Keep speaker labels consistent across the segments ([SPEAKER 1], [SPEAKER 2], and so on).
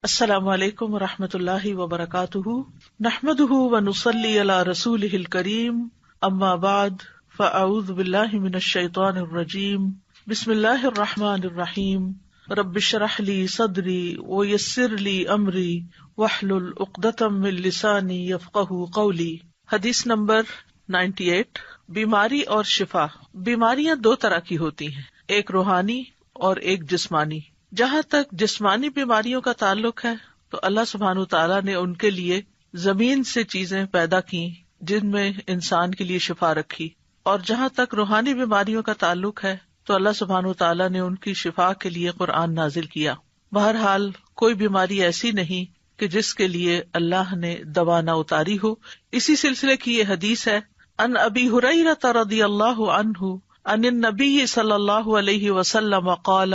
[SPEAKER 1] السلام علیکم ورحمۃ اللہ وبرکاتہ، نحمده ونصلی علی رسولہ الکریم، اما بعد فاعوذ باللہ من الشیطان الرجیم، بسم اللہ الرحمن الرحیم، رب اشرح لی صدری ویسر لی امری واحلل عقدۃ من لسانی یفقہوا قولی۔ حدیث نمبر 98، بیماری اور شفا۔ بیماریاں دو طرح کی ہوتی ہیں، ایک روحانی اور ایک جسمانی۔ جہاں تک جسمانی بیماریوں کا تعلق ہے تو اللہ سبحانہ تعالیٰ نے ان کے لیے زمین سے چیزیں پیدا کی جن میں انسان کے لیے شفا رکھی، اور جہاں تک روحانی بیماریوں کا تعلق ہے تو اللہ سبحانہ تعالیٰ نے ان کی شفا کے لیے قرآن نازل کیا۔ بہرحال کوئی بیماری ایسی نہیں کہ جس کے لیے اللہ نے دوا نہ اتاری ہو۔ اسی سلسلے کی یہ حدیث ہے، ان ابی ہریرہ رضی اللہ عنہ عن النبی صلی اللہ علیہ وسلم قال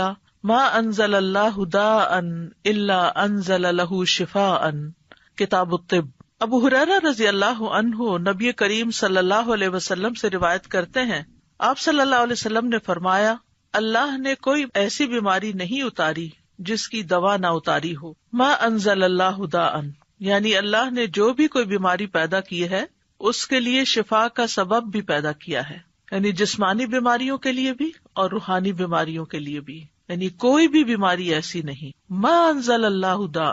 [SPEAKER 1] ما انزل اللہ داء الا انزل له شفاء، کتاب الطب۔ ابو ہریرہ رضی اللہ عنہ نبی کریم صلی اللہ علیہ وسلم سے روایت کرتے ہیں، آپ صلی اللہ علیہ وسلم نے فرمایا، اللہ نے کوئی ایسی بیماری نہیں اتاری جس کی دوا نہ اتاری ہو۔ ما انزل اللہ داء، یعنی اللہ نے جو بھی کوئی بیماری پیدا کی ہے اس کے لیے شفا کا سبب بھی پیدا کیا ہے، یعنی جسمانی بیماریوں کے لیے بھی اور روحانی بیماریوں کے لیے بھی، یعنی کوئی بھی بیماری ایسی نہیں۔ ما انزل اللہ داء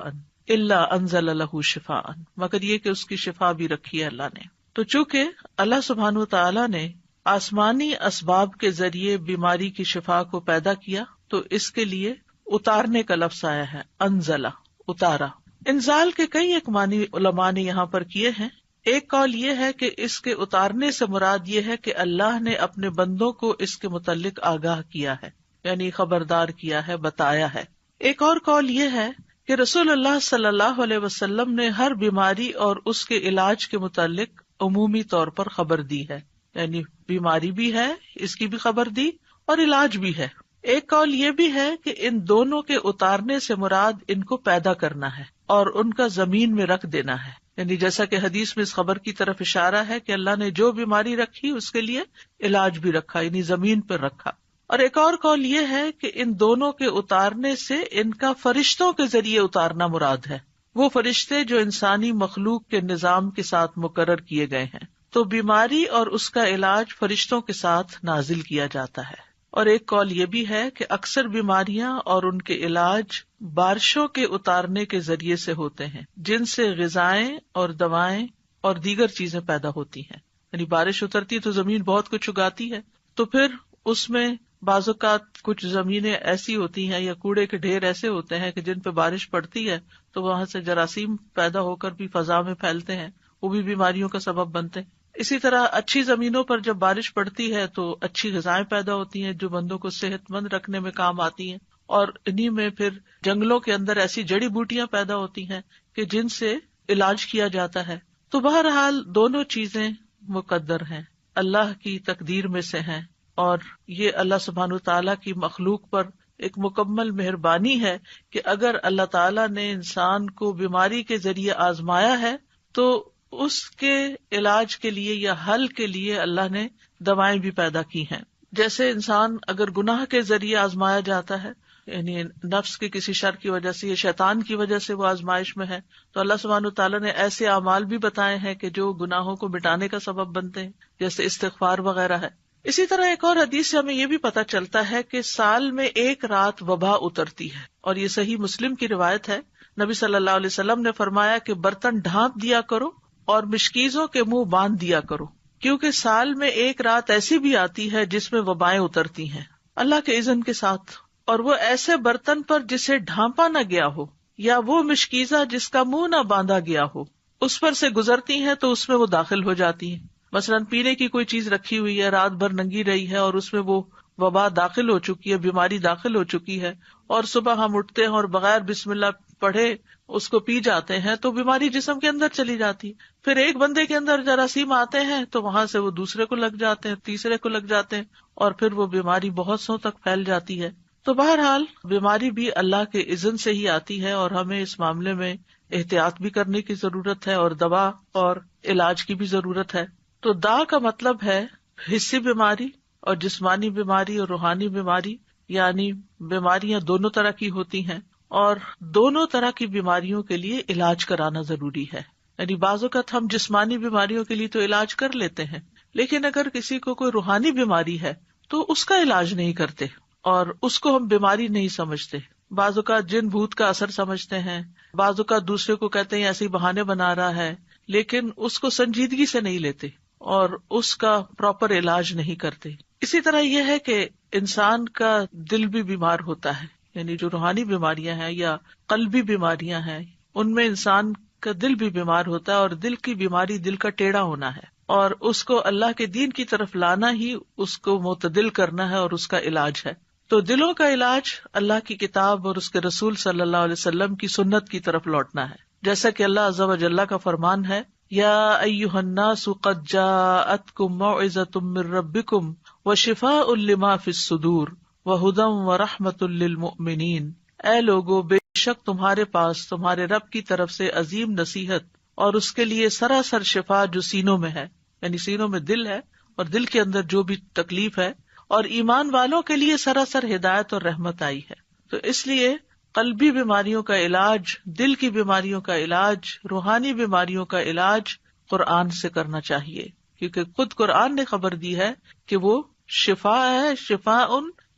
[SPEAKER 1] الا انزل له شفاء، مگر یہ کہ اس کی شفا بھی رکھی ہے اللہ نے۔ تو چونکہ اللہ سبحانہ تعالیٰ نے آسمانی اسباب کے ذریعے بیماری کی شفا کو پیدا کیا تو اس کے لیے اتارنے کا لفظ آیا ہے، انزلہ، اتارا۔ انزال کے کئی ایک معنی علماء نے یہاں پر کیے ہیں۔ ایک قول یہ ہے کہ اس کے اتارنے سے مراد یہ ہے کہ اللہ نے اپنے بندوں کو اس کے متعلق آگاہ کیا ہے، یعنی خبردار کیا ہے، بتایا ہے۔ ایک اور قول یہ ہے کہ رسول اللہ صلی اللہ علیہ وسلم نے ہر بیماری اور اس کے علاج کے متعلق عمومی طور پر خبر دی ہے، یعنی بیماری بھی ہے، اس کی بھی خبر دی، اور علاج بھی ہے۔ ایک قول یہ بھی ہے کہ ان دونوں کے اتارنے سے مراد ان کو پیدا کرنا ہے اور ان کا زمین میں رکھ دینا ہے، یعنی جیسا کہ حدیث میں اس خبر کی طرف اشارہ ہے کہ اللہ نے جو بیماری رکھی اس کے لیے علاج بھی رکھا، یعنی زمین پر رکھا۔ اور ایک اور قول یہ ہے کہ ان دونوں کے اتارنے سے ان کا فرشتوں کے ذریعے اتارنا مراد ہے، وہ فرشتے جو انسانی مخلوق کے نظام کے ساتھ مقرر کیے گئے ہیں۔ تو بیماری اور اس کا علاج فرشتوں کے ساتھ نازل کیا جاتا ہے۔ اور ایک قول یہ بھی ہے کہ اکثر بیماریاں اور ان کے علاج بارشوں کے اتارنے کے ذریعے سے ہوتے ہیں، جن سے غذائیں اور دوائیں اور دیگر چیزیں پیدا ہوتی ہیں۔ یعنی بارش اترتی تو زمین بہت کچھ اگاتی ہے، تو پھر اس میں بعض اوقات کچھ زمینیں ایسی ہوتی ہیں یا کوڑے کے ڈھیر ایسے ہوتے ہیں کہ جن پہ بارش پڑتی ہے تو وہاں سے جراثیم پیدا ہو کر بھی فضا میں پھیلتے ہیں، وہ بھی بیماریوں کا سبب بنتے ہیں۔ اسی طرح اچھی زمینوں پر جب بارش پڑتی ہے تو اچھی غذائیں پیدا ہوتی ہیں جو بندوں کو صحت مند رکھنے میں کام آتی ہیں، اور انہی میں پھر جنگلوں کے اندر ایسی جڑی بوٹیاں پیدا ہوتی ہیں کہ جن سے علاج کیا جاتا ہے۔ تو بہرحال دونوں چیزیں مقدر ہیں، اللہ کی تقدیر میں سے ہیں، اور یہ اللہ سبحانہ تعالیٰ کی مخلوق پر ایک مکمل مہربانی ہے کہ اگر اللہ تعالیٰ نے انسان کو بیماری کے ذریعے آزمایا ہے تو اس کے علاج کے لیے یا حل کے لیے اللہ نے دوائیں بھی پیدا کی ہیں۔ جیسے انسان اگر گناہ کے ذریعے آزمایا جاتا ہے، یعنی نفس کے کسی شر کی وجہ سے یا شیطان کی وجہ سے وہ آزمائش میں ہے، تو اللہ سبحانہ تعالیٰ نے ایسے اعمال بھی بتائے ہیں کہ جو گناہوں کو مٹانے کا سبب بنتے ہیں، جیسے استغفار وغیرہ ہے۔ اسی طرح ایک اور حدیث سے ہمیں یہ بھی پتہ چلتا ہے کہ سال میں ایک رات وبا اترتی ہے، اور یہ صحیح مسلم کی روایت ہے۔ نبی صلی اللہ علیہ وسلم نے فرمایا کہ برتن ڈھانپ دیا کرو اور مشکیزوں کے منہ باندھ دیا کرو، کیونکہ سال میں ایک رات ایسی بھی آتی ہے جس میں وبائیں اترتی ہیں اللہ کے اذن کے ساتھ، اور وہ ایسے برتن پر جسے ڈھانپا نہ گیا ہو یا وہ مشکیزہ جس کا منہ نہ باندھا گیا ہو اس پر سے گزرتی ہیں تو اس میں وہ داخل ہو جاتی ہیں۔ مثلاً پینے کی کوئی چیز رکھی ہوئی ہے، رات بھر ننگی رہی ہے اور اس میں وہ وبا داخل ہو چکی ہے، بیماری داخل ہو چکی ہے، اور صبح ہم اٹھتے ہیں اور بغیر بسم اللہ پڑھے اس کو پی جاتے ہیں تو بیماری جسم کے اندر چلی جاتی ہے۔ پھر ایک بندے کے اندر جراثیم آتے ہیں تو وہاں سے وہ دوسرے کو لگ جاتے ہیں، تیسرے کو لگ جاتے ہیں، اور پھر وہ بیماری بہت سو تک پھیل جاتی ہے۔ تو بہرحال بیماری بھی اللہ کے اذن سے ہی آتی ہے، اور ہمیں اس معاملے میں احتیاط بھی کرنے کی ضرورت ہے اور دوا اور علاج کی بھی ضرورت ہے۔ تو دا کا مطلب ہے حسی بیماری، اور جسمانی بیماری اور روحانی بیماری، یعنی بیماریاں دونوں طرح کی ہوتی ہیں، اور دونوں طرح کی بیماریوں کے لیے علاج کرانا ضروری ہے. یعنی بعض اوقات ہم جسمانی بیماریوں کے لیے تو علاج کر لیتے ہیں، لیکن اگر کسی کو کوئی روحانی بیماری ہے تو اس کا علاج نہیں کرتے اور اس کو ہم بیماری نہیں سمجھتے. بعض اوقات جن بھوت کا اثر سمجھتے ہیں، بعض اوقات دوسرے کو کہتے ہیں ایسے ہی بہانے بنا رہا ہے، لیکن اس کو سنجیدگی سے نہیں لیتے اور اس کا پراپر علاج نہیں کرتے. اسی طرح یہ ہے کہ انسان کا دل بھی بیمار ہوتا ہے، یعنی جو روحانی بیماریاں ہیں یا قلبی بیماریاں ہیں ان میں انسان کا دل بھی بیمار ہوتا ہے، اور دل کی بیماری دل کا ٹیڑھا ہونا ہے، اور اس کو اللہ کے دین کی طرف لانا ہی اس کو معتدل کرنا ہے اور اس کا علاج ہے. تو دلوں کا علاج اللہ کی کتاب اور اس کے رسول صلی اللہ علیہ وسلم کی سنت کی طرف لوٹنا ہے. جیسا کہ اللہ عز و جل کا فرمان ہے، یا ایھا الناس قد جاءتکم موعظۃ من ربکم وشفاء لما فی الصدور وہدی ورحمۃ للمؤمنین. اے لوگو، بے شک تمہارے پاس تمہارے رب کی طرف سے عظیم نصیحت اور اس کے لیے سراسر شفا جو سینوں میں ہے، یعنی سینوں میں دل ہے اور دل کے اندر جو بھی تکلیف ہے، اور ایمان والوں کے لیے سراسر ہدایت اور رحمت آئی ہے. تو اس لیے قلبی بیماریوں کا علاج، دل کی بیماریوں کا علاج، روحانی بیماریوں کا علاج قرآن سے کرنا چاہیے، کیونکہ خود قرآن نے خبر دی ہے کہ وہ شفا ہے، شفاء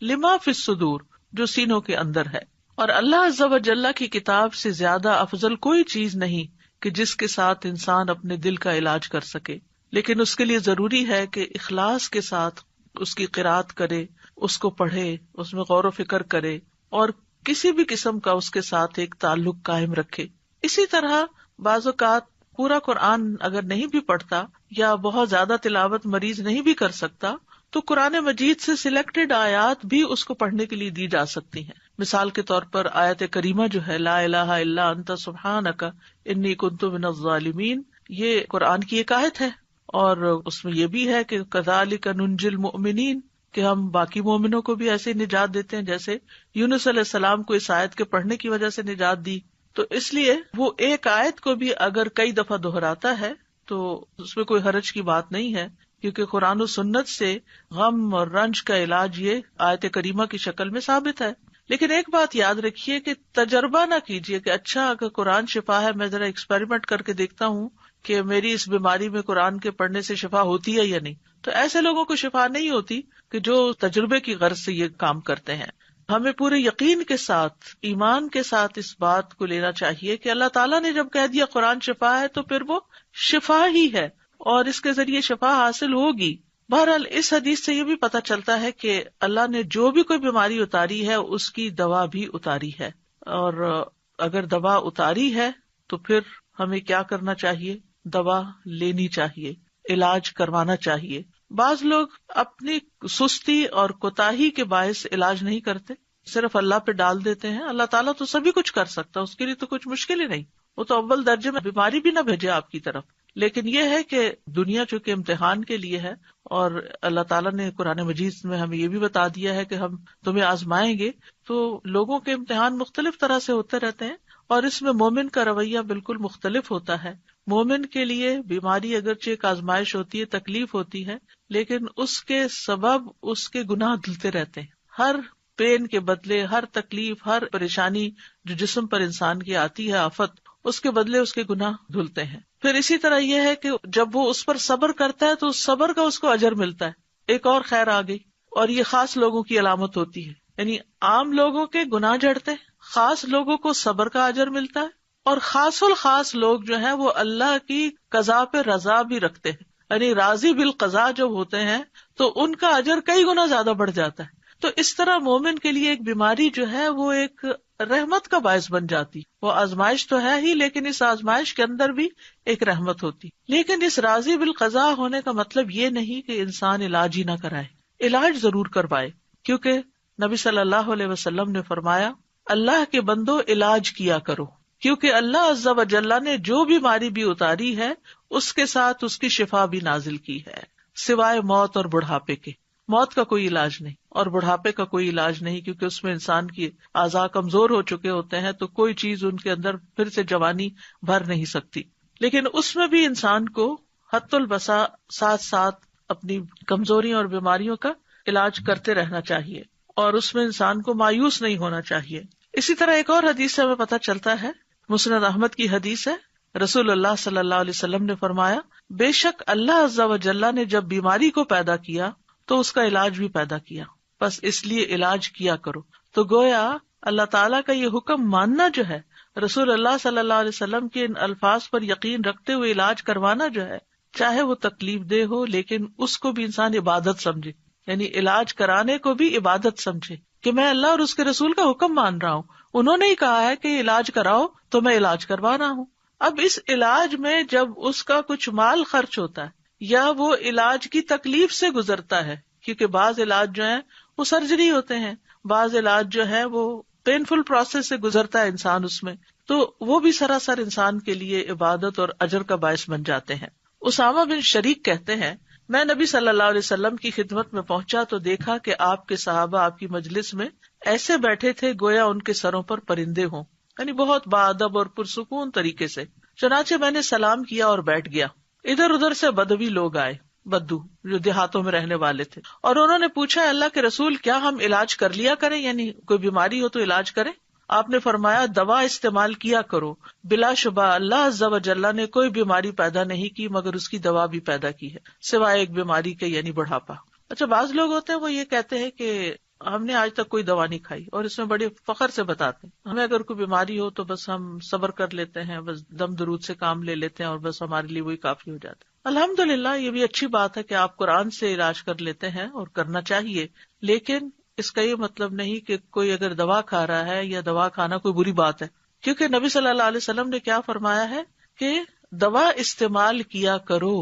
[SPEAKER 1] لما فی الصدور، جو سینوں کے اندر ہے. اور اللہ عز و جل کی کتاب سے زیادہ افضل کوئی چیز نہیں کہ جس کے ساتھ انسان اپنے دل کا علاج کر سکے، لیکن اس کے لیے ضروری ہے کہ اخلاص کے ساتھ اس کی قرأت کرے، اس کو پڑھے، اس میں غور و فکر کرے اور کسی بھی قسم کا اس کے ساتھ ایک تعلق قائم رکھے. اسی طرح بعض اوقات پورا قرآن اگر نہیں بھی پڑھتا یا بہت زیادہ تلاوت مریض نہیں بھی کر سکتا تو قرآن مجید سے سلیکٹڈ آیات بھی اس کو پڑھنے کے لیے دی جا سکتی ہیں. مثال کے طور پر آیت کریمہ جو ہے لا الہ الا انت سبحانک انی کنت من الظالمین، یہ قرآن کی ایک آیت ہے، اور اس میں یہ بھی ہے کہ کذالک ننجی المؤمنین، کہ ہم باقی مومنوں کو بھی ایسے نجات دیتے ہیں جیسے یونس علیہ السلام کو اس آیت کے پڑھنے کی وجہ سے نجات دی. تو اس لیے وہ ایک آیت کو بھی اگر کئی دفعہ دہراتا ہے تو اس میں کوئی حرج کی بات نہیں ہے، کیونکہ قرآن و سنت سے غم اور رنج کا علاج یہ آیت کریمہ کی شکل میں ثابت ہے. لیکن ایک بات یاد رکھیے کہ تجربہ نہ کیجیے کہ اچھا اگر قرآن شفا ہے، میں ذرا ایکسپیریمنٹ کر کے دیکھتا ہوں کہ میری اس بیماری میں قرآن کے پڑھنے سے شفا ہوتی ہے یا نہیں. تو ایسے لوگوں کو شفا نہیں ہوتی کہ جو تجربے کی غرض سے یہ کام کرتے ہیں. ہمیں پورے یقین کے ساتھ، ایمان کے ساتھ اس بات کو لینا چاہیے کہ اللہ تعالیٰ نے جب کہہ دیا قرآن شفا ہے تو پھر وہ شفا ہی ہے اور اس کے ذریعے شفا حاصل ہوگی. بہرحال اس حدیث سے یہ بھی پتہ چلتا ہے کہ اللہ نے جو بھی کوئی بیماری اتاری ہے اس کی دوا بھی اتاری ہے، اور اگر دوا اتاری ہے تو پھر ہمیں کیا کرنا چاہیے؟ دوا لینی چاہیے، علاج کروانا چاہیے. بعض لوگ اپنی سستی اور کوتاہی کے باعث علاج نہیں کرتے، صرف اللہ پہ ڈال دیتے ہیں. اللہ تعالیٰ تو سبھی کچھ کر سکتا ہے، اس کے لیے تو کچھ مشکل ہی نہیں، وہ تو اول درجے میں بیماری بھی نہ بھیجے آپ کی طرف. لیکن یہ ہے کہ دنیا چونکہ امتحان کے لیے ہے، اور اللہ تعالیٰ نے قرآن مجید میں ہمیں یہ بھی بتا دیا ہے کہ ہم تمہیں آزمائیں گے. تو لوگوں کے امتحان مختلف طرح سے ہوتے رہتے ہیں، اور اس میں مومن کا رویہ بالکل مختلف ہوتا ہے. مومن کے لیے بیماری اگرچہ ایک آزمائش ہوتی ہے، تکلیف ہوتی ہے، لیکن اس کے سبب اس کے گناہ دھلتے رہتے ہیں. ہر پین کے بدلے، ہر تکلیف، ہر پریشانی جو جسم پر انسان کی آتی ہے، آفت، اس کے بدلے اس کے گناہ دھلتے ہیں. پھر اسی طرح یہ ہے کہ جب وہ اس پر صبر کرتا ہے تو اس صبر کا اس کو اجر ملتا ہے. ایک اور خیر آ گئی، اور یہ خاص لوگوں کی علامت ہوتی ہے. یعنی عام لوگوں کے گناہ جھڑتے، خاص لوگوں کو صبر کا اجر ملتا ہے، اور خاص الخاص لوگ جو ہیں وہ اللہ کی قضا پہ رضا بھی رکھتے ہیں. یعنی راضی بالقضا جب ہوتے ہیں تو ان کا اجر کئی گنا زیادہ بڑھ جاتا ہے. تو اس طرح مومن کے لیے ایک بیماری جو ہے وہ ایک رحمت کا باعث بن جاتی. وہ آزمائش تو ہے ہی، لیکن اس آزمائش کے اندر بھی ایک رحمت ہوتی. لیکن اس راضی بالقضا ہونے کا مطلب یہ نہیں کہ انسان علاج ہی نہ کرائے، علاج ضرور کروائے، کیونکہ نبی صلی اللہ علیہ وسلم نے فرمایا اللہ کے بندو علاج کیا کرو، کیونکہ اللہ عز و جل نے جو بیماری بھی اتاری ہے اس کے ساتھ اس کی شفا بھی نازل کی ہے، سوائے موت اور بڑھاپے کے. موت کا کوئی علاج نہیں اور بڑھاپے کا کوئی علاج نہیں، کیونکہ اس میں انسان کی اعضاء کمزور ہو چکے ہوتے ہیں تو کوئی چیز ان کے اندر پھر سے جوانی بھر نہیں سکتی. لیکن اس میں بھی انسان کو حت البسا ساتھ ساتھ اپنی کمزوریوں اور بیماریوں کا علاج کرتے رہنا چاہیے، اور اس میں انسان کو مایوس نہیں ہونا چاہیے. اسی طرح ایک اور حدیث سے ہمیں پتہ چلتا ہے، مسند احمد کی حدیث ہے، رسول اللہ صلی اللہ علیہ وسلم نے فرمایا، بے شک اللہ عز و جل نے جب بیماری کو پیدا کیا تو اس کا علاج بھی پیدا کیا، بس اس لیے علاج کیا کرو۔ تو گویا اللہ تعالیٰ کا یہ حکم ماننا جو ہے، رسول اللہ صلی اللہ علیہ وسلم کے ان الفاظ پر یقین رکھتے ہوئے علاج کروانا جو ہے، چاہے وہ تکلیف دہ ہو لیکن اس کو بھی انسان عبادت سمجھے، یعنی علاج کرانے کو بھی عبادت سمجھے کہ میں اللہ اور اس کے رسول کا حکم مان رہا ہوں، انہوں نے ہی کہا ہے کہ علاج کراؤ تو میں علاج کروا رہا ہوں۔ اب اس علاج میں جب اس کا کچھ مال خرچ ہوتا ہے یا وہ علاج کی تکلیف سے گزرتا ہے، کیونکہ بعض علاج جو ہیں وہ سرجری ہوتے ہیں، بعض علاج جو ہے وہ پینفل پروسیس سے گزرتا ہے انسان اس میں، تو وہ بھی سراسر انسان کے لیے عبادت اور اجر کا باعث بن جاتے ہیں۔ اسامہ بن شریک کہتے ہیں، میں نبی صلی اللہ علیہ وسلم کی خدمت میں پہنچا تو دیکھا کہ آپ کے صحابہ آپ کی مجلس میں ایسے بیٹھے تھے گویا ان کے سروں پر پرندے ہوں، یعنی بہت باادب اور پرسکون طریقے سے۔ چنانچہ میں نے سلام کیا اور بیٹھ گیا۔ ادھر ادھر سے بدوی لوگ آئے، بدو جو دیہاتوں میں رہنے والے تھے، اور انہوں نے پوچھا، اللہ کے رسول کیا ہم علاج کر لیا کریں، یعنی کوئی بیماری ہو تو علاج کریں؟ آپ نے فرمایا، دوا استعمال کیا کرو، بلا شبہ اللہ عز و جل نے کوئی بیماری پیدا نہیں کی مگر اس کی دوا بھی پیدا کی ہے، سوائے ایک بیماری کے، یعنی بڑھاپا۔ اچھا، بعض لوگ ہوتے ہیں وہ یہ کہتے ہیں کہ ہم نے آج تک کوئی دوا نہیں کھائی، اور اس میں بڑے فخر سے بتاتے ہیں ہمیں اگر کوئی بیماری ہو تو بس ہم صبر کر لیتے ہیں، بس دم درود سے کام لے لیتے ہیں اور بس ہمارے لیے وہی کافی ہو جاتا ہے۔ الحمدللہ یہ بھی اچھی بات ہے کہ آپ قرآن سے علاج کر لیتے ہیں اور کرنا چاہیے، لیکن اس کا یہ مطلب نہیں کہ کوئی اگر دوا کھا رہا ہے یا دوا کھانا کوئی بری بات ہے، کیونکہ نبی صلی اللہ علیہ وسلم نے کیا فرمایا ہے کہ دوا استعمال کیا کرو،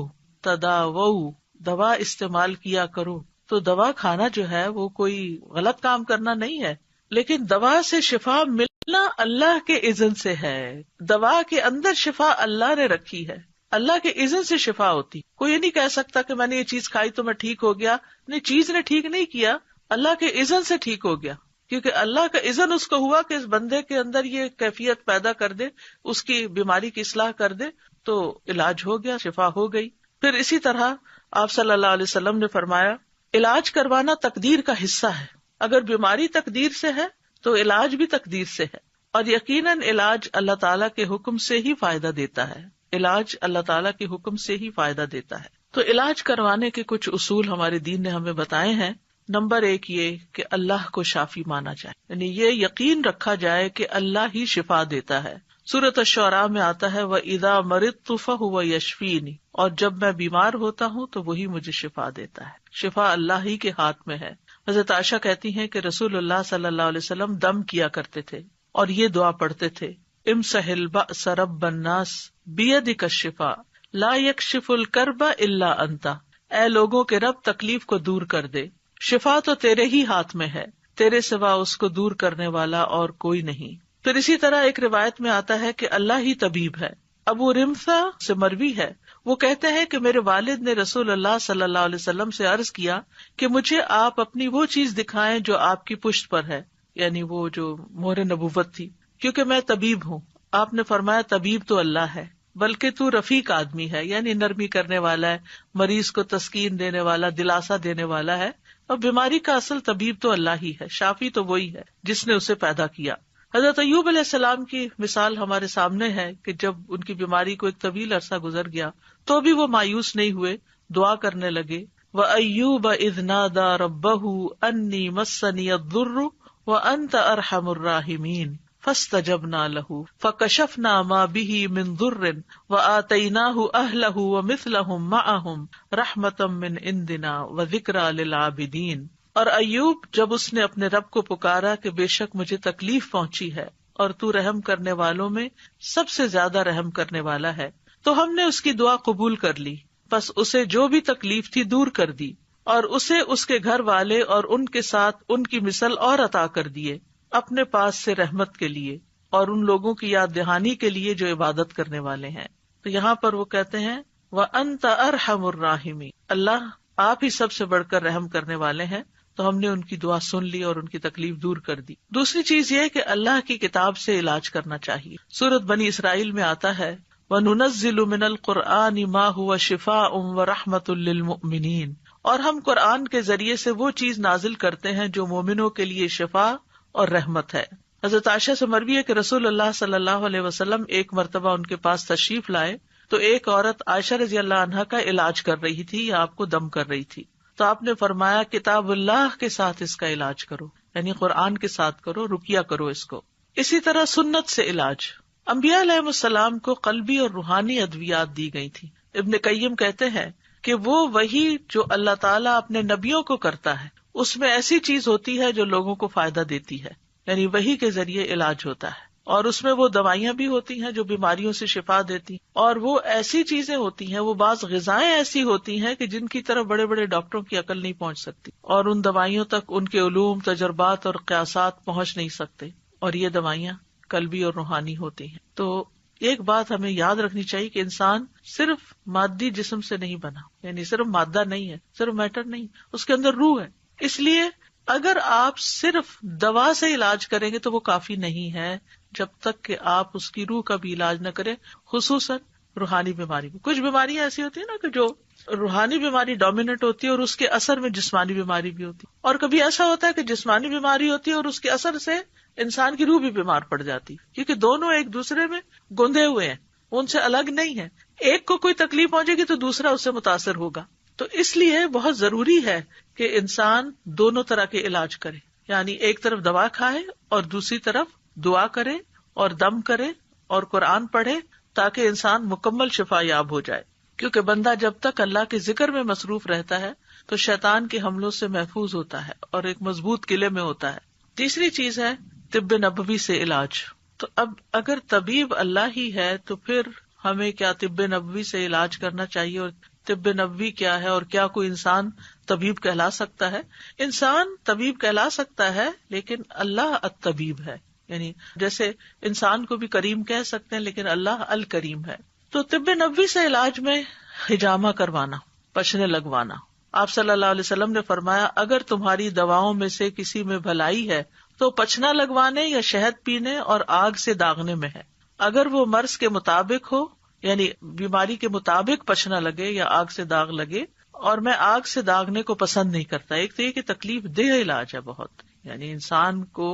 [SPEAKER 1] تداوؤ، دوا استعمال کیا کرو۔ تو دوا کھانا جو ہے وہ کوئی غلط کام کرنا نہیں ہے، لیکن دوا سے شفا ملنا اللہ کے اذن سے ہے، دوا کے اندر شفا اللہ نے رکھی ہے، اللہ کے اذن سے شفا ہوتی۔ کوئی یہ نہیں کہہ سکتا کہ میں نے یہ چیز کھائی تو میں ٹھیک ہو گیا، نہیں، چیز نے ٹھیک نہیں کیا، اللہ کے اذن سے ٹھیک ہو گیا، کیونکہ اللہ کا اذن اس کو ہوا کہ اس بندے کے اندر یہ کیفیت پیدا کر دے، اس کی بیماری کی اصلاح کر دے، تو علاج ہو گیا، شفا ہو گئی۔ پھر اسی طرح آپ صلی اللہ علیہ وسلم نے فرمایا، علاج کروانا تقدیر کا حصہ ہے، اگر بیماری تقدیر سے ہے تو علاج بھی تقدیر سے ہے، اور یقیناً علاج اللہ تعالیٰ کے حکم سے ہی فائدہ دیتا ہے، علاج اللہ تعالیٰ کے حکم سے ہی فائدہ دیتا ہے۔ تو علاج کروانے کے کچھ اصول ہمارے دین نے ہمیں بتائے ہیں۔ نمبر 1 یہ کہ اللہ کو شافی مانا جائے، یعنی یہ یقین رکھا جائے کہ اللہ ہی شفا دیتا ہے۔ سورۃ الشعراء میں آتا ہے، وَإِذَا مَرِضْتُ فَهُوَ يَشْفِينِ، اور جب میں بیمار ہوتا ہوں تو وہی مجھے شفا دیتا ہے، شفا اللہ ہی کے ہاتھ میں ہے۔ حضرت عائشہ کہتی ہیں کہ رسول اللہ صلی اللہ علیہ وسلم دم کیا کرتے تھے اور یہ دعا پڑھتے تھے، امسح البأس رب الناس بیدک الشفاء لا یکشف الکرب الا انت، اے لوگوں کے رب تکلیف کو دور کر دے، شفا تو تیرے ہی ہاتھ میں ہے، تیرے سوا اس کو دور کرنے والا اور کوئی نہیں۔ پھر اسی طرح ایک روایت میں آتا ہے کہ اللہ ہی طبیب ہے۔ ابو رمثا سے مروی ہے، وہ کہتے ہیں کہ میرے والد نے رسول اللہ صلی اللہ علیہ وسلم سے عرض کیا کہ مجھے آپ اپنی وہ چیز دکھائیں جو آپ کی پشت پر ہے، یعنی وہ جو مہر نبوت تھی، کیونکہ میں طبیب ہوں۔ آپ نے فرمایا، طبیب تو اللہ ہے، بلکہ تو رفیق آدمی ہے، یعنی نرمی کرنے والا ہے، مریض کو تسکین دینے والا، دلاسا دینے والا ہے، اور بیماری کا اصل طبیب تو اللہ ہی ہے، شافی تو وہی ہے جس نے اسے پیدا کیا۔ حضرت ایوب علیہ السلام کی مثال ہمارے سامنے ہے کہ جب ان کی بیماری کو ایک طویل عرصہ گزر گیا تو بھی وہ مایوس نہیں ہوئے، دعا کرنے لگے۔ وَأَيُّوبَ إِذْ نَادَى رَبَّهُ أَنِّي مَسَّنِيَ الضُّرُّ وَأَنْتَ أَرْحَمُ الرَّاحِمِينَ فَاسْتَجَبْنَا لَهُ فَكَشَفْنَا مَا بِهِ مِنْ ضُرٍّ وَآتَيْنَاهُ أَهْلَهُ وَمِثْلَهُمْ مَعَهُمْ رَحْمَةً مِنْ عِنْدِنَا وَذِكْرَىٰ لِلْعَابِدِينَ۔ اور ایوب جب اس نے اپنے رب کو پکارا کہ بے شک مجھے تکلیف پہنچی ہے اور تو رحم کرنے والوں میں سب سے زیادہ رحم کرنے والا ہے، تو ہم نے اس کی دعا قبول کر لی، پس اسے جو بھی تکلیف تھی دور کر دی، اور اسے اس کے گھر والے اور ان کے ساتھ ان کی مثل اور عطا کر دیے، اپنے پاس سے رحمت کے لیے اور ان لوگوں کی یاد دہانی کے لیے جو عبادت کرنے والے ہیں۔ تو یہاں پر وہ کہتے ہیں وَأَنْتَ أَرْحَمُ الرَّاحِمِينَ، اللہ آپ ہی سب سے بڑھ کر رحم کرنے والے ہیں۔ تو ہم نے ان کی دعا سن لی اور ان کی تکلیف دور کر دی۔ دوسری چیز یہ کہ اللہ کی کتاب سے علاج کرنا چاہیے۔ سورۃ بنی اسرائیل میں آتا ہے وَنُنَزِّلُ مِنَ الْقُرْآنِ مَا هُوَ شِفَاءٌ وَرَحْمَةٌ لِّلْمُؤْمِنِينَ، اور ہم قرآن کے ذریعے سے وہ چیز نازل کرتے ہیں جو مومنوں کے لیے شفا اور رحمت ہے۔ حضرت عائشہ سے مروی ہے کہ رسول اللہ صلی اللہ علیہ وسلم ایک مرتبہ ان کے پاس تشریف لائے تو ایک عورت عائشہ رضی اللہ عنہا کا علاج کر رہی تھی یا آپ کو دم کر رہی تھی، تو آپ نے فرمایا کتاب اللہ کے ساتھ اس کا علاج کرو، یعنی قرآن کے ساتھ کرو، رقیہ کرو اس کو۔ اسی طرح سنت سے علاج، انبیاء علیہ السلام کو قلبی اور روحانی ادویات دی گئی تھی۔ ابن قیم کہتے ہیں کہ وہ وہی جو اللہ تعالیٰ اپنے نبیوں کو کرتا ہے اس میں ایسی چیز ہوتی ہے جو لوگوں کو فائدہ دیتی ہے، یعنی وہی کے ذریعے علاج ہوتا ہے، اور اس میں وہ دوائیاں بھی ہوتی ہیں جو بیماریوں سے شفا دیتی، اور وہ ایسی چیزیں ہوتی ہیں، وہ بعض غذائیں ایسی ہوتی ہیں کہ جن کی طرف بڑے بڑے ڈاکٹروں کی عقل نہیں پہنچ سکتی، اور ان دوائیوں تک ان کے علوم، تجربات اور قیاسات پہنچ نہیں سکتے، اور یہ دوائیاں قلبی اور روحانی ہوتی ہیں۔ تو ایک بات ہمیں یاد رکھنی چاہیے کہ انسان صرف مادی جسم سے نہیں بنا، یعنی صرف مادہ نہیں ہے، صرف میٹر نہیں، اس کے اندر روح ہے۔ اس لیے اگر آپ صرف دوا سے علاج کریں گے تو وہ کافی نہیں ہے، جب تک کہ آپ اس کی روح کا بھی علاج نہ کریں، خصوصاً روحانی بیماری میں۔ کچھ بیماریاں ایسی ہوتی ہیں نا کہ جو روحانی بیماری ڈومیننٹ ہوتی ہے اور اس کے اثر میں جسمانی بیماری بھی ہوتی ہے، اور کبھی ایسا ہوتا ہے کہ جسمانی بیماری ہوتی ہے اور اس کے اثر سے انسان کی روح بھی بیمار پڑ جاتی، کیونکہ دونوں ایک دوسرے میں گندے ہوئے ہیں، ان سے الگ نہیں ہے۔ ایک کو کوئی تکلیف پہنچے گی تو دوسرا اس سے متاثر ہوگا، تو اس لیے بہت ضروری ہے کہ انسان دونوں طرح کے علاج کرے، یعنی ایک طرف دوا کھائے اور دوسری طرف دعا کرے اور دم کرے اور قرآن پڑھے، تاکہ انسان مکمل شفا یاب ہو جائے۔ کیونکہ بندہ جب تک اللہ کے ذکر میں مصروف رہتا ہے تو شیطان کے حملوں سے محفوظ ہوتا ہے اور ایک مضبوط قلعے میں ہوتا ہے۔ تیسری چیز ہے طب نبوی سے علاج۔ تو اب اگر طبیب اللہ ہی ہے تو پھر ہمیں کیا طب نبوی سے علاج کرنا چاہیے، اور طب نبوی کیا ہے، اور کیا کوئی انسان طبیب کہلا سکتا ہے؟ انسان طبیب کہلا سکتا ہے، لیکن اللہ الطبیب ہے، یعنی جیسے انسان کو بھی کریم کہہ سکتے ہیں لیکن اللہ الکریم ہے۔ تو طب نبوی سے علاج میں حجامہ کروانا، پچھنے لگوانا۔ آپ صلی اللہ علیہ وسلم نے فرمایا اگر تمہاری دواؤں میں سے کسی میں بھلائی ہے تو پچھنا لگوانے یا شہد پینے اور آگ سے داغنے میں ہے، اگر وہ مرض کے مطابق ہو، یعنی بیماری کے مطابق پچھنا لگے یا آگ سے داغ لگے۔ اور میں آگ سے داغنے کو پسند نہیں کرتا۔ ایک تو یہ کہ تکلیف دہ علاج ہے بہت، یعنی انسان کو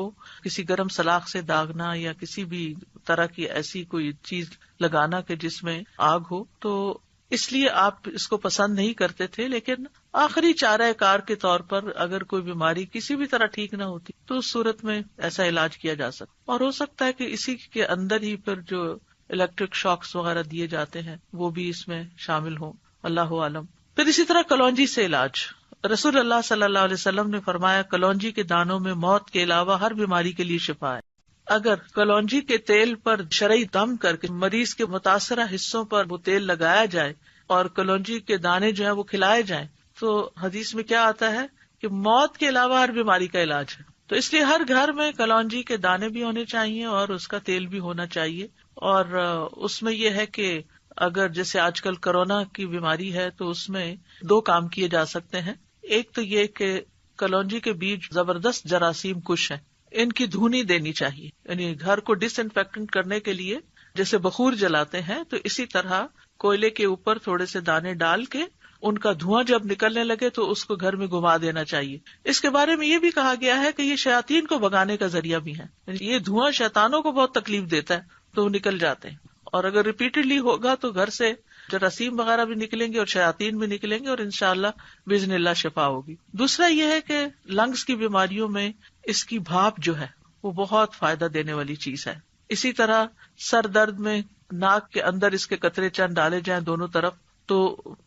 [SPEAKER 1] کسی گرم سلاخ سے داغنا یا کسی بھی طرح کی ایسی کوئی چیز لگانا کہ جس میں آگ ہو، تو اس لیے آپ اس کو پسند نہیں کرتے تھے، لیکن آخری چارہ کار کے طور پر اگر کوئی بیماری کسی بھی طرح ٹھیک نہ ہوتی تو اس صورت میں ایسا علاج کیا جا سکتا، اور ہو سکتا ہے کہ اسی کے اندر ہی پھر جو الیکٹرک شاکس وغیرہ دیے جاتے ہیں وہ بھی اس میں شامل ہوں، اللہ عالم۔ پھر اسی طرح کلونجی سے علاج، رسول اللہ صلی اللہ علیہ وسلم نے فرمایا کلونجی کے دانوں میں موت کے علاوہ ہر بیماری کے لیے شفا ہے۔ اگر کلونجی کے تیل پر شرعی دم کر کے مریض کے متاثرہ حصوں پر وہ تیل لگایا جائے اور کلونجی کے دانے جو ہیں وہ کھلائے جائیں تو حدیث میں کیا آتا ہے کہ موت کے علاوہ ہر بیماری کا علاج ہے۔ تو اس لیے ہر گھر میں کلونجی کے دانے بھی ہونے چاہیے اور اس کا تیل بھی ہونا چاہیے، اور اس میں یہ ہے کہ اگر جیسے آج کل کورونا کی بیماری ہے تو اس میں 2 کام کیے جا سکتے ہیں۔ ایک تو یہ کہ کلونجی کے بیج زبردست جراثیم کش ہیں، ان کی دھونی دینی چاہیے، یعنی گھر کو ڈس انفیکٹنٹ کرنے کے لیے جیسے بخور جلاتے ہیں تو اسی طرح کوئلے کے اوپر تھوڑے سے دانے ڈال کے ان کا دھواں جب نکلنے لگے تو اس کو گھر میں گھما دینا چاہیے۔ اس کے بارے میں یہ بھی کہا گیا ہے کہ یہ شیاطین کو بھگانے کا ذریعہ بھی ہے، یعنی یہ دھواں شیطانوں کو بہت تکلیف دیتا ہے تو وہ نکل جاتے ہیں، اور اگر ریپیٹڈلی ہوگا تو گھر سے جراثیم وغیرہ بھی نکلیں گے اور شیاطین بھی نکلیں گے اور انشاءاللہ باذن اللہ شفا ہوگی۔ دوسرا یہ ہے کہ لنگز کی بیماریوں میں اس کی بھاپ جو ہے وہ بہت فائدہ دینے والی چیز ہے۔ اسی طرح سر درد میں ناک کے اندر اس کے قطرے چند ڈالے جائیں دونوں طرف تو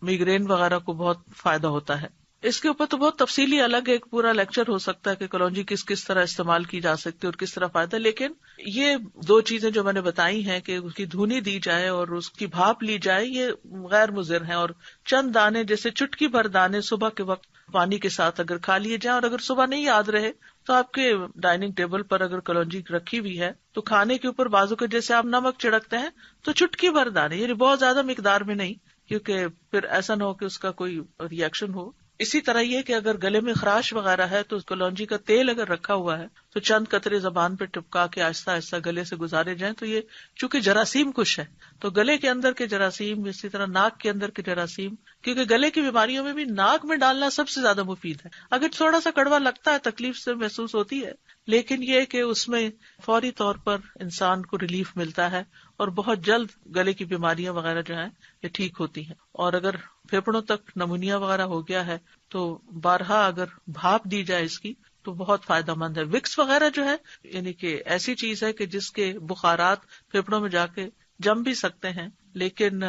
[SPEAKER 1] میگرین وغیرہ کو بہت فائدہ ہوتا ہے۔ اس کے اوپر تو بہت تفصیلی الگ ایک پورا لیکچر ہو سکتا ہے کہ کلونجی کس طرح استعمال کی جا سکتی ہے اور کس طرح فائدہ، لیکن یہ 2 چیزیں جو میں نے بتائی ہیں کہ اس کی دھونی دی جائے اور اس کی بھاپ لی جائے، یہ غیر مضر ہیں، اور چند دانے جیسے چٹکی بھر دانے صبح کے وقت پانی کے ساتھ اگر کھا لیے جائیں، اور اگر صبح نہیں یاد رہے تو آپ کے ڈائننگ ٹیبل پر اگر کلونجی رکھی ہوئی ہے تو کھانے کے اوپر بازو کے جیسے آپ نمک چھڑکتے ہیں تو چٹکی بھر دانے، یعنی بہت زیادہ مقدار میں نہیں، کیونکہ پھر ایسا نہ ہو کہ اس کا کوئی ری ایکشن ہو، اسی طرح یہ کہ اگر گلے میں خراش وغیرہ ہے تو کلونجی کا تیل اگر رکھا ہوا ہے تو چند قطرے زبان پہ ٹپکا کے آہستہ آہستہ گلے سے گزارے جائیں تو یہ چونکہ جراثیم کش ہے تو گلے کے اندر کے جراثیم، اسی طرح ناک کے اندر کے جراثیم، کیونکہ گلے کی بیماریوں میں بھی ناک میں ڈالنا سب سے زیادہ مفید ہے. اگر تھوڑا سا کڑوا لگتا ہے، تکلیف سے محسوس ہوتی ہے، لیکن یہ کہ اس میں فوری طور پر انسان کو ریلیف ملتا ہے اور بہت جلد گلے کی بیماریاں وغیرہ جو ہیں یہ ٹھیک ہوتی ہیں. اور اگر پھیپڑوں تک نمونیا وغیرہ ہو گیا ہے تو بارہا اگر بھاپ دی جائے اس کی تو بہت فائدہ مند ہے. وکس وغیرہ جو ہے یعنی کہ ایسی چیز ہے کہ جس کے بخارات پھیپڑوں میں جا کے جم بھی سکتے ہیں، لیکن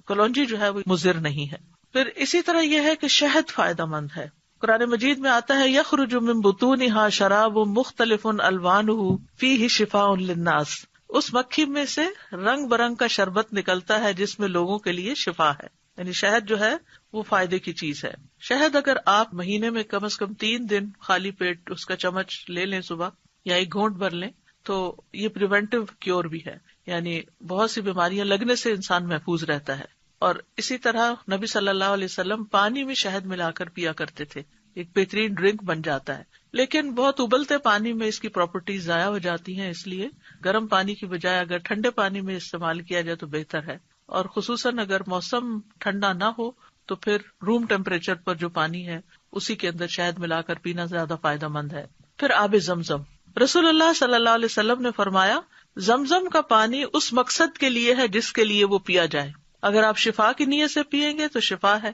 [SPEAKER 1] کلونجی جو ہے وہ مضر نہیں ہے. پھر اسی طرح یہ ہے کہ شہد فائدہ مند ہے. قرآن مجید میں آتا ہے یخرج من بطونها شراب مختلف الوانه فیہ شفاء للناس. اس مکھی میں سے رنگ برنگ کا شربت نکلتا ہے جس میں لوگوں کے لیے شفا ہے. یعنی شہد جو ہے وہ فائدے کی چیز ہے. شہد اگر آپ مہینے میں کم از کم 3 دن خالی پیٹ اس کا چمچ لے لیں صبح یا ایک گھونٹ بھر لیں تو یہ پریونٹیو کیور بھی ہے، یعنی بہت سی بیماریاں لگنے سے انسان محفوظ رہتا ہے. اور اسی طرح نبی صلی اللہ علیہ وسلم پانی میں شہد ملا کر پیا کرتے تھے، ایک بہترین ڈرنک بن جاتا ہے. لیکن بہت ابلتے پانی میں اس کی پراپرٹیز ضائع ہو جاتی ہیں، اس لیے گرم پانی کی بجائے اگر ٹھنڈے پانی میں استعمال کیا جائے تو بہتر ہے. اور خصوصاً اگر موسم ٹھنڈا نہ ہو تو پھر روم ٹیمپریچر پر جو پانی ہے اسی کے اندر شہد ملا کر پینا زیادہ فائدہ مند ہے. پھر آب زمزم، رسول اللہ صلی اللہ علیہ وسلم نے فرمایا زمزم کا پانی اس مقصد کے لیے ہے جس کے لیے وہ پیا جائے. اگر آپ شفا کی نیت سے پیئیں گے تو شفا ہے،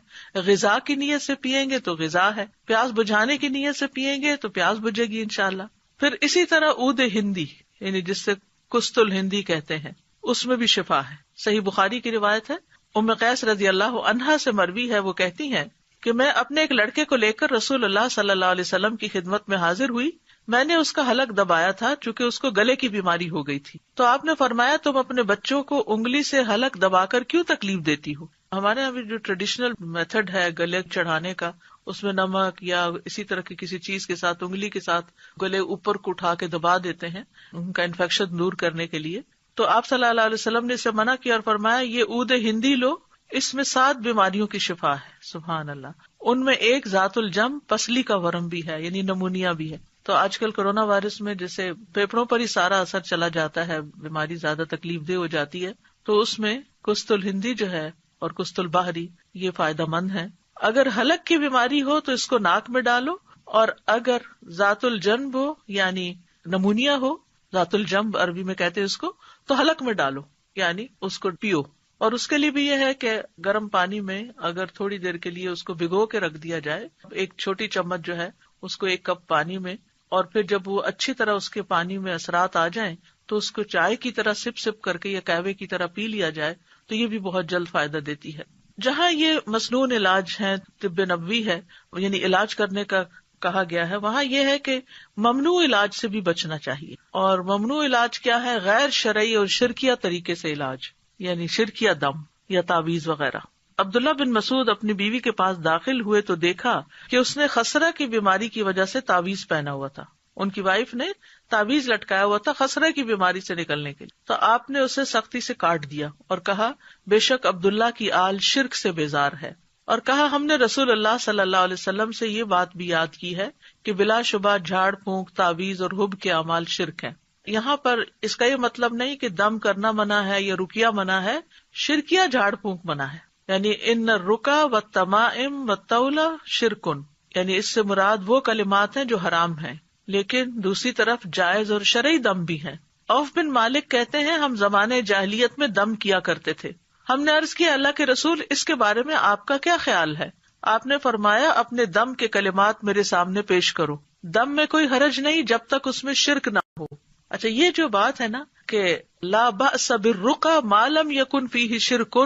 [SPEAKER 1] غذا کی نیت سے پیئیں گے تو غذا ہے، پیاس بجھانے کی نیت سے پیئیں گے تو پیاس بجھے گی انشاءاللہ. پھر اسی طرح عود ہندی یعنی جس سے کست الہندی کہتے ہیں اس میں بھی شفا ہے. صحیح بخاری کی روایت ہے، ام قیس رضی اللہ عنہا سے مروی ہے، وہ کہتی ہیں کہ میں اپنے ایک لڑکے کو لے کر رسول اللہ صلی اللہ علیہ وسلم کی خدمت میں حاضر ہوئی. میں نے اس کا حلق دبایا تھا چونکہ اس کو گلے کی بیماری ہو گئی تھی. تو آپ نے فرمایا تم اپنے بچوں کو انگلی سے حلق دبا کر کیوں تکلیف دیتی ہو؟ ہمارے یہاں بھی جو ٹریڈیشنل میتھڈ ہے گلے چڑھانے کا، اس میں نمک یا اسی طرح کی کسی چیز کے ساتھ انگلی کے ساتھ گلے اوپر کو اٹھا کے دبا دیتے ہیں ان کا انفیکشن دور کرنے کے لیے. تو آپ صلی اللہ علیہ وسلم نے اسے منع کیا اور فرمایا یہ عود ہندی لو، اس میں 7 بیماریوں کی شفا ہے. سبحان اللہ. ان میں ایک ذات الجم پسلی کا ورم بھی ہے یعنی نمونیا بھی ہے. تو آج کل کورونا وائرس میں جیسے پھیپڑوں پر ہی سارا اثر چلا جاتا ہے، بیماری زیادہ تکلیف دہ ہو جاتی ہے، تو اس میں کست الہندی جو ہے اور کست البحری یہ فائدہ مند ہے. اگر حلق کی بیماری ہو تو اس کو ناک میں ڈالو، اور اگر ذات الجنب ہو یعنی نمونیا ہو، ذات الجنب عربی میں کہتے ہیں اس کو، تو حلق میں ڈالو یعنی اس کو پیو. اور اس کے لیے بھی یہ ہے کہ گرم پانی میں اگر تھوڑی دیر کے لیے اس کو بھگو کے رکھ دیا جائے، ایک چھوٹی چمچ جو ہے اس کو 1 کپ پانی میں، اور پھر جب وہ اچھی طرح اس کے پانی میں اثرات آ جائیں تو اس کو چائے کی طرح سپ سپ کر کے یا قہوے کی طرح پی لیا جائے تو یہ بھی بہت جلد فائدہ دیتی ہے. جہاں یہ مسنون علاج ہے، طب نبوی ہے یعنی علاج کرنے کا کہا گیا ہے، وہاں یہ ہے کہ ممنوع علاج سے بھی بچنا چاہیے. اور ممنوع علاج کیا ہے؟ غیر شرعی اور شرکیہ طریقے سے علاج، یعنی شرکیہ دم یا تعویذ وغیرہ. عبداللہ بن مسعود اپنی بیوی کے پاس داخل ہوئے تو دیکھا کہ اس نے خسرہ کی بیماری کی وجہ سے تعویذ پہنا ہوا تھا. ان کی وائف نے تعویذ لٹکایا ہوا تھا خسرہ کی بیماری سے نکلنے کے لیے. تو آپ نے اسے سختی سے کاٹ دیا اور کہا بے شک عبداللہ کی آل شرک سے بیزار ہے. اور کہا ہم نے رسول اللہ صلی اللہ علیہ وسلم سے یہ بات بھی یاد کی ہے کہ بلا شبہ جھاڑ پھونک، تعویذ اور حب کے اعمال شرک ہیں. یہاں پر اس کا یہ مطلب نہیں کہ دم کرنا منع ہے یا رقیہ منع ہے، شرکیہ جھاڑ پھونک منع ہے. یعنی ان الرقا والتمائم والطولہ شرکن، یعنی اس سے مراد وہ کلمات ہیں جو حرام ہیں، لیکن دوسری طرف جائز اور شرعی دم بھی ہیں. عوف بن مالک کہتے ہیں ہم زمانے جاہلیت میں دم کیا کرتے تھے. ہم نے عرض کیا اللہ کے رسول اس کے بارے میں آپ کا کیا خیال ہے؟ آپ نے فرمایا اپنے دم کے کلمات میرے سامنے پیش کرو، دم میں کوئی حرج نہیں جب تک اس میں شرک نہ ہو. اچھا، یہ جو بات ہے نا کہ لا بأس بالرقى ما لم يكن فيه شرک،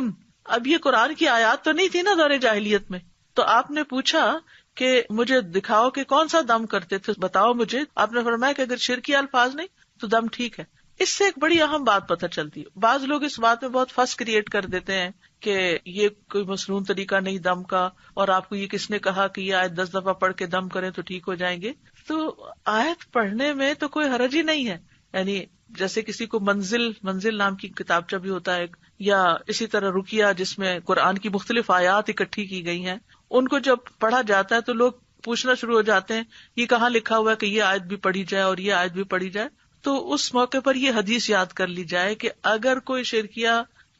[SPEAKER 1] اب یہ قرآن کی آیات تو نہیں تھی نا دور جاہلیت میں. تو آپ نے پوچھا کہ مجھے دکھاؤ کہ کون سا دم کرتے تھے، بتاؤ مجھے. آپ نے فرمایا کہ اگر شرکی الفاظ نہیں تو دم ٹھیک ہے. اس سے ایک بڑی اہم بات پتہ چلتی ہے. بعض لوگ اس بات میں بہت فس کریٹ کر دیتے ہیں کہ یہ کوئی مصنون طریقہ نہیں دم کا، اور آپ کو یہ کس نے کہا کہ یہ آیت 10 دفعہ پڑھ کے دم کریں تو ٹھیک ہو جائیں گے. تو آیت پڑھنے میں تو کوئی حرج ہی نہیں ہے. یعنی جیسے کسی کو منزل نام کی کتابچہ بھی ہوتا ہے، یا اسی طرح رقیہ جس میں قرآن کی مختلف آیات اکٹھی کی گئی ہیں، ان کو جب پڑھا جاتا ہے تو لوگ پوچھنا شروع ہو جاتے ہیں یہ کہاں لکھا ہوا ہے کہ یہ آیت بھی پڑھی جائے اور یہ آیت بھی پڑھی جائے. تو اس موقع پر یہ حدیث یاد کر لی جائے کہ اگر کوئی شرکیہ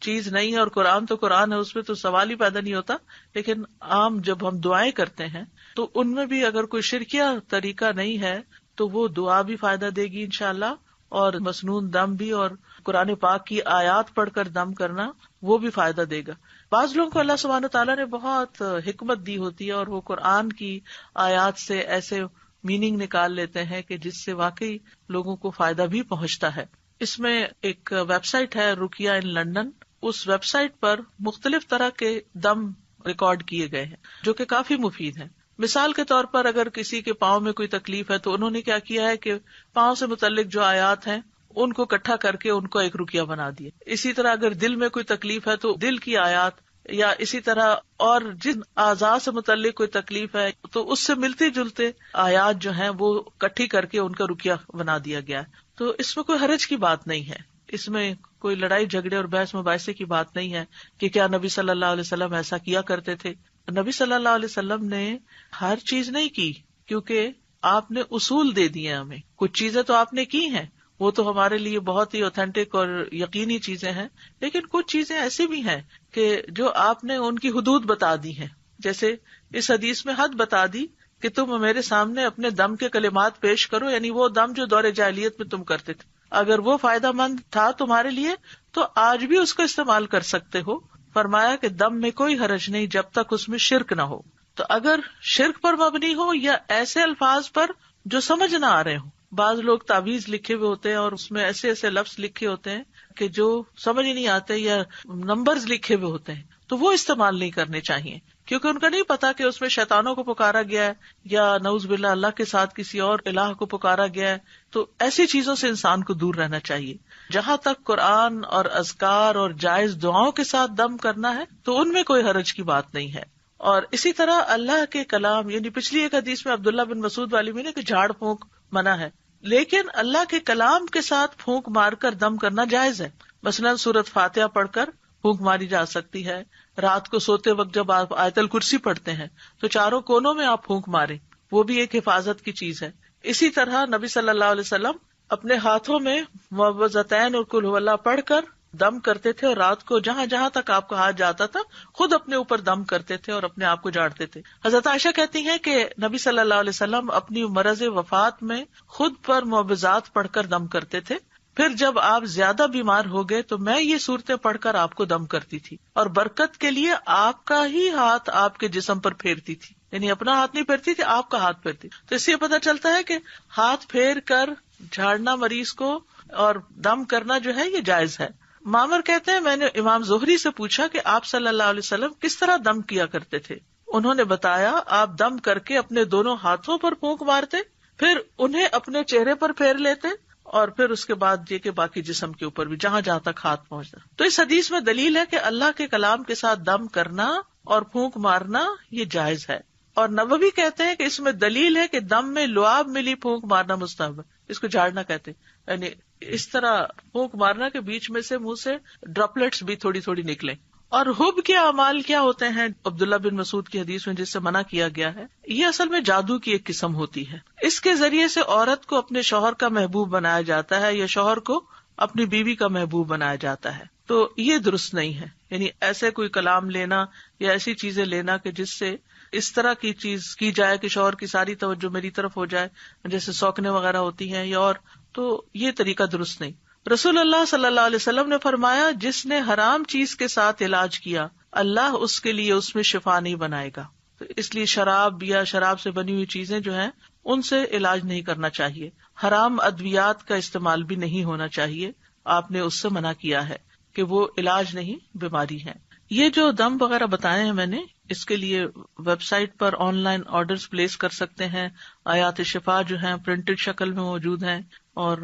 [SPEAKER 1] چیز نہیں ہے اور قرآن تو قرآن ہے، اس میں تو سوال ہی پیدا نہیں ہوتا، لیکن عام جب ہم دعائیں کرتے ہیں تو ان میں بھی اگر کوئی شرکیہ طریقہ نہیں ہے تو وہ دعا بھی فائدہ دے گی انشاءاللہ، اور مسنون دم بھی، اور قرآن پاک کی آیات پڑھ کر دم کرنا وہ بھی فائدہ دے گا. بعض لوگوں کو اللہ سبحانہ تعالیٰ نے بہت حکمت دی ہوتی ہے اور وہ قرآن کی آیات سے ایسے میننگ نکال لیتے ہیں کہ جس سے واقعی لوگوں کو فائدہ بھی پہنچتا ہے. اس میں ایک ویب سائٹ ہے رقیہ ان لنڈن، اس ویب سائٹ پر مختلف طرح کے دم ریکارڈ کیے گئے ہیں جو کہ کافی مفید ہیں. مثال کے طور پر اگر کسی کے پاؤں میں کوئی تکلیف ہے تو انہوں نے کیا کیا ہے کہ پاؤں سے متعلق جو آیات ہیں ان کو اکٹھا کر کے ان کو ایک رقیہ بنا دیا. اسی طرح اگر دل میں کوئی تکلیف ہے تو دل کی آیات، یا اسی طرح اور جن اعضاء سے متعلق کوئی تکلیف ہے تو اس سے ملتے جلتے آیات جو ہیں وہ اکٹھی کر کے ان کا رقیہ بنا دیا گیا ہے. تو اس میں کوئی حرج کی بات نہیں ہے، اس میں کوئی لڑائی جھگڑے اور بحث مباحثے کی بات نہیں ہے کہ کیا نبی صلی اللہ علیہ وسلم ایسا کیا کرتے تھے. نبی صلی اللہ علیہ وسلم نے ہر چیز نہیں کی، کیونکہ آپ نے اصول دے دیے ہمیں. کچھ چیزیں تو آپ نے کی ہیں، وہ تو ہمارے لیے بہت ہی اوتھینٹک اور یقینی چیزیں ہیں، لیکن کچھ چیزیں ایسی بھی ہیں کہ جو آپ نے ان کی حدود بتا دی ہیں. جیسے اس حدیث میں حد بتا دی کہ تم میرے سامنے اپنے دم کے کلمات پیش کرو، یعنی وہ دم جو دور جاہلیت میں تم کرتے تھے، اگر وہ فائدہ مند تھا تمہارے لیے تو آج بھی اس کو استعمال کر سکتے ہو. فرمایا کہ دم میں کوئی حرج نہیں جب تک اس میں شرک نہ ہو. تو اگر شرک پر مبنی ہو یا ایسے الفاظ پر جو سمجھ نہ آ رہے ہوں، بعض لوگ تعویذ لکھے ہوئے ہوتے ہیں اور اس میں ایسے ایسے لفظ لکھے ہوتے ہیں کہ جو سمجھ ہی نہیں آتے، یا نمبرز لکھے ہوئے ہوتے ہیں، تو وہ استعمال نہیں کرنے چاہیے، کیونکہ ان کا نہیں پتا کہ اس میں شیطانوں کو پکارا گیا ہے یا نعوذ باللہ اللہ کے ساتھ کسی اور الہ کو پکارا گیا ہے. تو ایسی چیزوں سے انسان کو دور رہنا چاہیے. جہاں تک قرآن اور اذکار اور جائز دعاؤں کے ساتھ دم کرنا ہے تو ان میں کوئی حرج کی بات نہیں ہے. اور اسی طرح اللہ کے کلام، یعنی پچھلی ایک حدیث میں عبداللہ بن مسعود والی میں نے کہ جھاڑ پھونک منع ہے، لیکن اللہ کے کلام کے ساتھ پھونک مار کر دم کرنا جائز ہے. مثلاً سورۃ فاتحہ پڑھ کر پھونک ماری جا سکتی ہے. رات کو سوتے وقت جب آپ آیت الکرسی پڑھتے ہیں تو چاروں کونوں میں آپ پھونک ماریں، وہ بھی ایک حفاظت کی چیز ہے. اسی طرح نبی صلی اللہ علیہ وسلم اپنے ہاتھوں میں معوذتین اور قل ھو اللہ پڑھ کر دم کرتے تھے، اور رات کو جہاں جہاں تک آپ کا ہاتھ جاتا تھا خود اپنے اوپر دم کرتے تھے اور اپنے آپ کو جھاڑتے تھے. حضرت عائشہ کہتی ہیں کہ نبی صلی اللہ علیہ وسلم اپنی مرض وفات میں خود پر معوذات پڑھ کر دم کرتے تھے. پھر جب آپ زیادہ بیمار ہو گئے تو میں یہ صورتیں پڑھ کر آپ کو دم کرتی تھی، اور برکت کے لیے آپ کا ہی ہاتھ آپ کے جسم پر پھیرتی تھی، یعنی اپنا ہاتھ نہیں پھیرتی تھی، آپ کا ہاتھ پھیرتی. تو اس سے پتہ چلتا ہے کہ ہاتھ پھیر کر جھاڑنا مریض کو اور دم کرنا جو ہے یہ جائز ہے. معمر کہتے ہیں میں نے امام زہری سے پوچھا کہ آپ صلی اللہ علیہ وسلم کس طرح دم کیا کرتے تھے. انہوں نے بتایا آپ دم کر کے اپنے دونوں ہاتھوں پر پھونک مارتے، پھر انہیں اپنے چہرے پر پھیر لیتے، اور پھر اس کے بعد یہ کہ باقی جسم کے اوپر بھی جہاں جہاں تک ہاتھ پہنچتا. تو اس حدیث میں دلیل ہے کہ اللہ کے کلام کے ساتھ دم کرنا اور پھونک مارنا یہ جائز ہے. اور نووی کہتے ہیں کہ اس میں دلیل ہے کہ دم میں لعاب ملی پھونک مارنا مستحب ہے، اس کو جھاڑنا کہتے ہیں، یعنی اس طرح پھونک مارنا کے بیچ میں سے منہ سے ڈراپلیٹس بھی تھوڑی تھوڑی نکلیں. اور حب کے اعمال کیا ہوتے ہیں عبداللہ بن مسعود کی حدیث میں جس سے منع کیا گیا ہے، یہ اصل میں جادو کی ایک قسم ہوتی ہے. اس کے ذریعے سے عورت کو اپنے شوہر کا محبوب بنایا جاتا ہے یا شوہر کو اپنی بیوی کا محبوب بنایا جاتا ہے. تو یہ درست نہیں ہے، یعنی ایسے کوئی کلام لینا یا ایسی چیزیں لینا کہ جس سے اس طرح کی چیز کی جائے کہ شوہر کی ساری توجہ میری طرف ہو جائے، جیسے سوکنے وغیرہ ہوتی ہیں یا اور، تو یہ طریقہ درست نہیں. رسول اللہ صلی اللہ علیہ وسلم نے فرمایا جس نے حرام چیز کے ساتھ علاج کیا اللہ اس کے لیے اس میں شفا نہیں بنائے گا. تو اس لیے شراب یا شراب سے بنی ہوئی چیزیں جو ہیں ان سے علاج نہیں کرنا چاہیے. حرام ادویات کا استعمال بھی نہیں ہونا چاہیے، آپ نے اس سے منع کیا ہے کہ وہ علاج نہیں بیماری ہے. یہ جو دم وغیرہ بتائے ہیں میں نے، اس کے لیے ویب سائٹ پر آن لائن آرڈرز پلیس کر سکتے ہیں. آیات شفا جو ہیں پرنٹڈ شکل میں موجود ہیں اور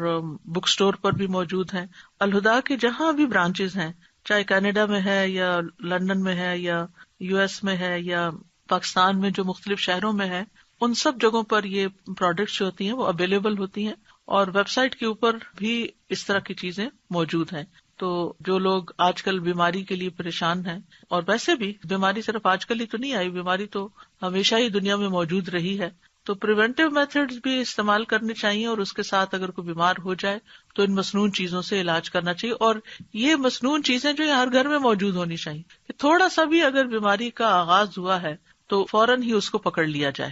[SPEAKER 1] بک سٹور پر بھی موجود ہیں. الہدا کے جہاں بھی برانچز ہیں، چاہے کینیڈا میں ہے یا لندن میں ہے یا یو ایس میں ہے یا پاکستان میں جو مختلف شہروں میں ہے، ان سب جگہوں پر یہ پروڈکٹس جو ہوتی ہیں وہ اویلیبل ہوتی ہیں، اور ویب سائٹ کے اوپر بھی اس طرح کی چیزیں موجود ہیں. تو جو لوگ آج کل بیماری کے لیے پریشان ہیں، اور ویسے بھی بیماری صرف آج کل ہی تو نہیں آئی، بیماری تو ہمیشہ ہی دنیا میں موجود رہی ہے، تو پریونٹیو میتھڈز بھی استعمال کرنے چاہیے، اور اس کے ساتھ اگر کوئی بیمار ہو جائے تو ان مصنوعی چیزوں سے علاج کرنا چاہیے. اور یہ مصنوعی چیزیں جو ہر گھر میں موجود ہونی چاہیے، کہ تھوڑا سا بھی اگر بیماری کا آغاز ہوا ہے تو فوراً ہی اس کو پکڑ لیا جائے.